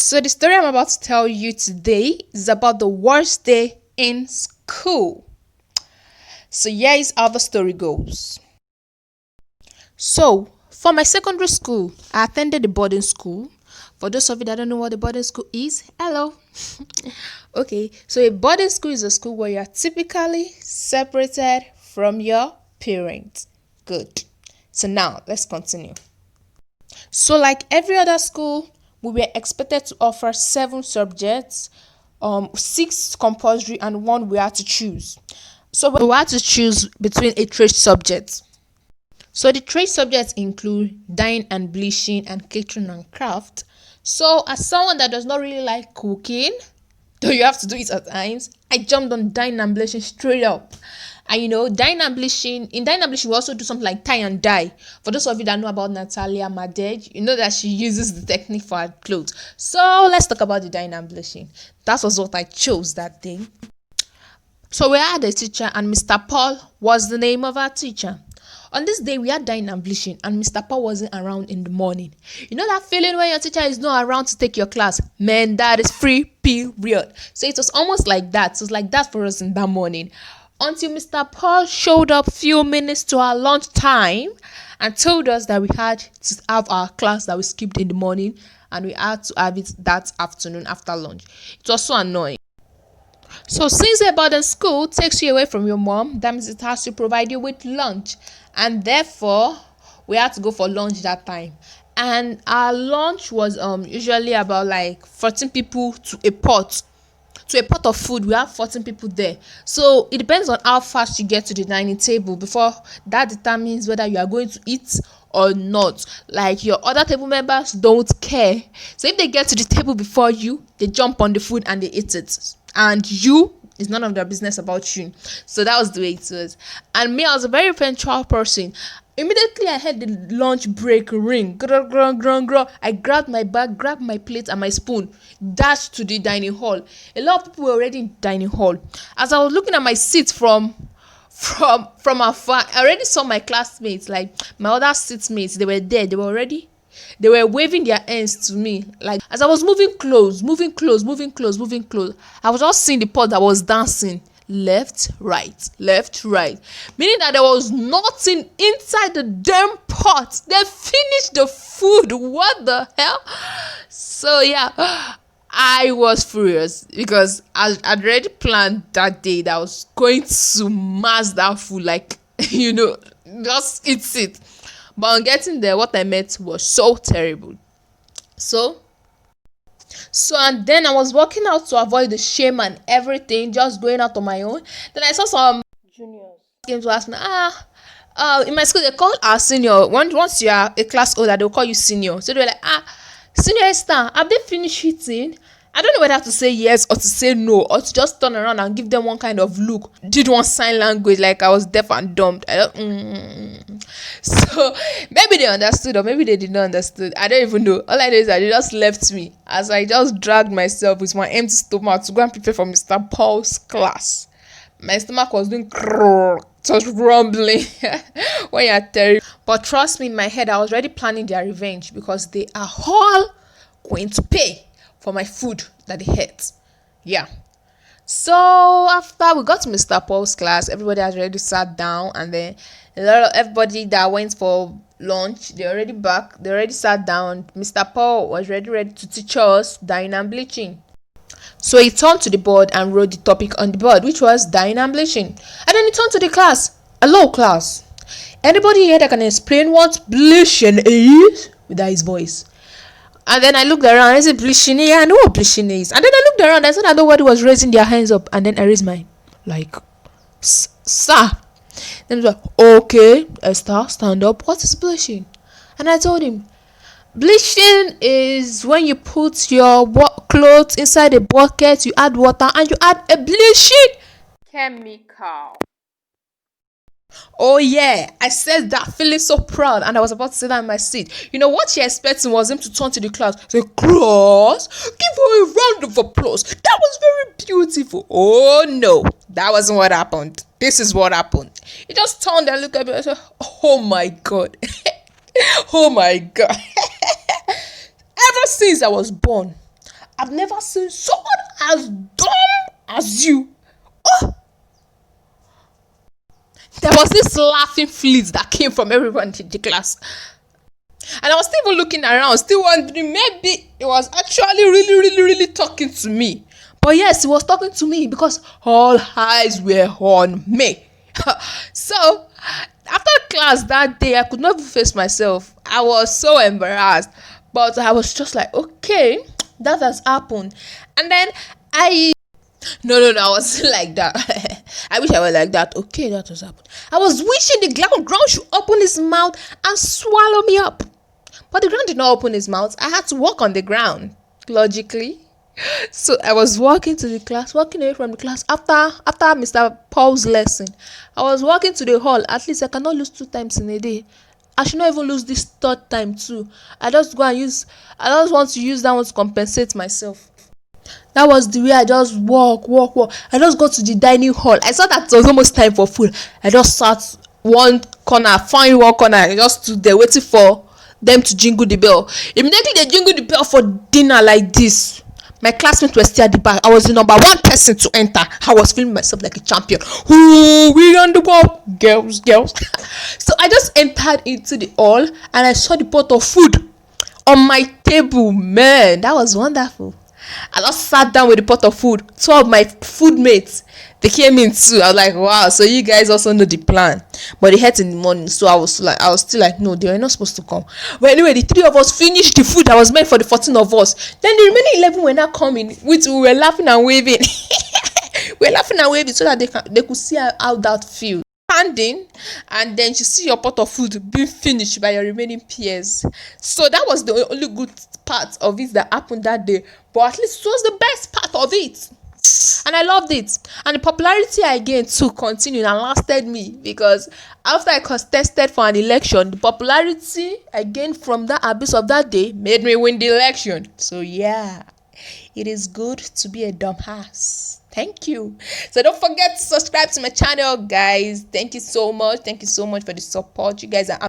So, the story I'm about to tell you today is about the worst day in school. So, here is how the story goes. So, for my secondary school, I attended the boarding school. For those of you that don't know what the boarding school is, hello. Okay, so a boarding school is a school where you are typically separated from your parents. Good. So, now let's continue. So, like every other school, we were expected to offer 7 subjects, six compulsory, and one we had to choose. So, we had to choose between a trade subject. So, the trade subjects include dyeing and bleaching and catering and craft. So, as someone that does not really like cooking, though you have to do it at times, I jumped on dyeing and bleaching straight up. And dyeing and bleaching, in dyeing and bleaching, we also do something like tie and dye. For those of you that know about Natalia Madej, you know that she uses the technique for her clothes. So let's talk about the dyeing and bleaching. That was what I chose that day. So we had a teacher, and Mr. Paul was the name of our teacher. On this day, we had dyeing and bleaching, and Mr. Paul wasn't around in the morning. You know that feeling when your teacher is not around to take your class? Man, that is free period. So it was almost like that. It was like that for us in that morning. Until Mr. Paul showed up few minutes to our lunch time and told us that we had to have our class that we skipped in the morning, and we had to have it that afternoon after lunch. It was so annoying. So since a boarding school takes you away from your mom, that means it has to provide you with lunch. And therefore, we had to go for lunch that time. And our lunch was usually about like 14 people to a pot of food. We have 14 people there. So it depends on how fast you get to the dining table before that determines whether you are going to eat or not. Like your other table members don't care. So if they get to the table before you, they jump on the food and they eat it. And you, it's none of their business about you. So that was the way it was. And me, I was a very punctual person. Immediately I heard the lunch break ring. Grr, grr, grr, grr. I grabbed my bag, grabbed my plate and my spoon, dashed to the dining hall. A lot of people were already in the dining hall. As I was looking at my seat from afar, I already saw my classmates, like my other seatmates. They were there. They were waving their hands to me. Like as I was moving close, I was just seeing the pot that was dancing left, right, meaning that there was nothing inside the damn pot. They finished the food. What the hell? So yeah, I was furious because I'd already planned that day that I was going to mass that food, like just eat it. But on getting there, what I met was so terrible. So and then I was walking out to avoid the shame and everything, just going out on my own. Then I saw some juniors came to ask me, in my school they call our senior. Once you are a class older, they'll call you senior. So they were like, senior Esther, have they finished eating? I don't know whether to say yes or to say no, or to just turn around and give them one kind of look. Did one sign language like I was deaf and dumb. I don't. So maybe they understood or maybe they did not understood. I don't even know. All I know is that they just left me as I just dragged myself with my empty stomach to go and prepare for Mr. Paul's class. My stomach was doing just rumbling when you're terrible. But trust me, in my head, I was already planning their revenge because they are all going to pay for my food that they ate. Yeah. So after we got to Mr. Paul's class, everybody has already sat down, and then everybody that went for lunch, they're already back. They already sat down. Mr. Paul was ready to teach us dyeing and bleaching. So he turned to the board and wrote the topic on the board, which was dyeing and bleaching. And then he turned to the class. Hello, class. Anybody here that can explain what bleaching is? With his voice. And then I looked around. I said, bleaching? Yeah, I know what bleaching is. And then I looked around. I said, nobody was raising their hands up. And then I raised mine. Like, sir. Then he was like, okay, Esther, stand up. What is bleaching? And I told him, bleaching is when you put your clothes inside a bucket, you add water, and you add a bleaching chemical. Oh yeah, I said that feeling so proud, and I was about to sit down in my seat. You know what she expecting was him to turn to the class, say, "Class, give her a round of applause. That was very beautiful." Oh no, that wasn't what happened. This is what happened. He just turned and looked at me and said, "Oh my god, oh my god." Ever since I was born, I've never seen someone as dumb as you. Oh, there was this laughing fleet that came from everyone in the class. And I was still even looking around, still wondering maybe it was actually really, really, really talking to me. But yes, it was talking to me because all eyes were on me. So after class that day, I could not even face myself. I was so embarrassed. But I was just like, okay, that has happened. And then I no, I wasn't like that. I wish I were like that. Okay, that has happened. I was wishing the ground should open his mouth and swallow me up. But the ground did not open his mouth. I had to walk on the ground, logically. So I was walking to the class, walking away from the class after Mr. Paul's lesson. I was walking to the hall. At least I cannot lose 2 times in a day. I should not even lose this third time too. I just want to use that one to compensate myself. That was the way I just walk. I just go to the dining hall. I saw that it was almost time for food. I just sat find one corner. I just stood there waiting for them to jingle the bell. Immediately they jingle the bell for dinner like this. My classmates were still at the back. I was the number one person to enter. I was feeling myself like a champion. Ooh, we on the ball, girls. So I just entered into the hall and I saw the pot of food on my table. Man, that was wonderful. I just sat down with the pot of food. 2 of my food mates, they came in too. I was like, wow, so you guys also know the plan. But they had in the morning, so I was still like, no, they were not supposed to come. But anyway, the 3 of us finished the food that was meant for the 14 of us. Then the remaining 11 were not coming. We were laughing and waving. We were laughing and waving so that they could see how that feels. Standing, and then you see your pot of food being finished by your remaining peers. So that was the only good part of it that happened that day. But at least it was the best part of it. And I loved it. And the popularity I gained too continued and lasted me, because after I contested for an election, the popularity I gained from that abyss of that day made me win the election. So yeah, it is good to be a dumbass. Thank you. So don't forget to subscribe to my channel, guys. Thank you so much. Thank you so much for the support. You guys are